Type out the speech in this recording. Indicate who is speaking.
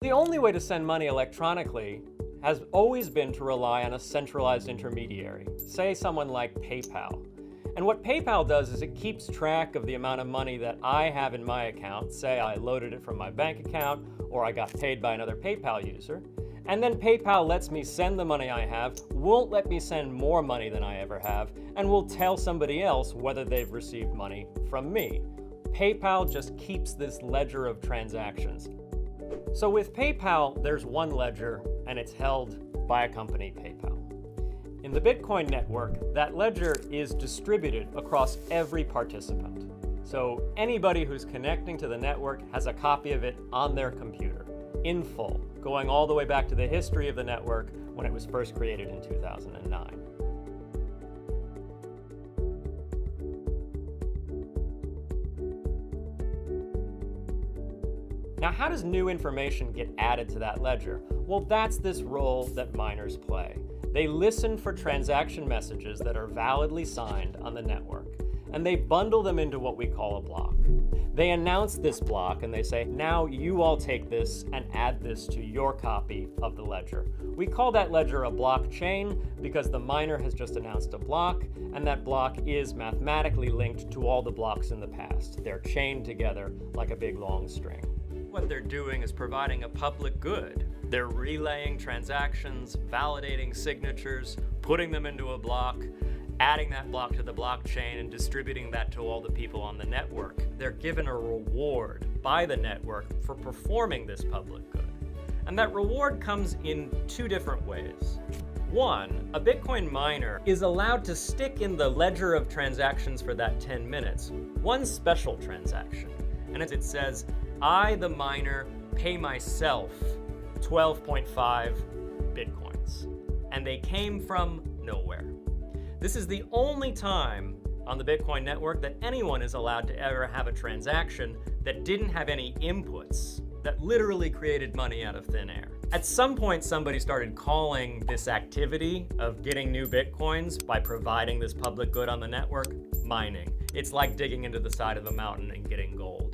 Speaker 1: The only way to send money electronically has always been to rely on a centralized intermediary, say someone like PayPal. And what PayPal does is it keeps track of the amount of money that I have in my account. Say I loaded it from my bank account, or I got paid by another PayPal user. And then PayPal lets me send the money I have, won't let me send more money than I ever have, and will tell somebody else whether they've received money from me. PayPal just keeps this ledger of transactions. So with PayPal, there's one ledger, and it's held by a company, PayPal. In the Bitcoin network, that ledger is distributed across every participant. So anybody who's connecting to the network has a copy of it on their computer, in full, going all the way back to the history of the network when it was first created in 2009. Now, how does new information get added to that ledger? Well, that's this role that miners play. They listen for transaction messages that are validly signed on the network, and they bundle them into what we call a block. They announce this block and they say, now you all take this and add this to your copy of the ledger. We call that ledger a blockchain because the miner has just announced a block, and that block is mathematically linked to all the blocks in the past. They're chained together like a big long string. What they're doing is providing a public good. They're relaying transactions, validating signatures, putting them into a block, adding that block to the blockchain, and distributing that to all the people on the network. They're given a reward by the network for performing this public good. And that reward comes in two different ways. One, a Bitcoin miner is allowed to stick in the ledger of transactions for that 10 minutes one special transaction. And as it says, I, the miner, pay myself 12.5 Bitcoins. And they came from nowhere. This is the only time on the Bitcoin network that anyone is allowed to ever have a transaction that didn't have any inputs, that literally created money out of thin air. At some point, somebody started calling this activity of getting new Bitcoins by providing this public good on the network mining. It's like digging into the side of a mountain and getting gold.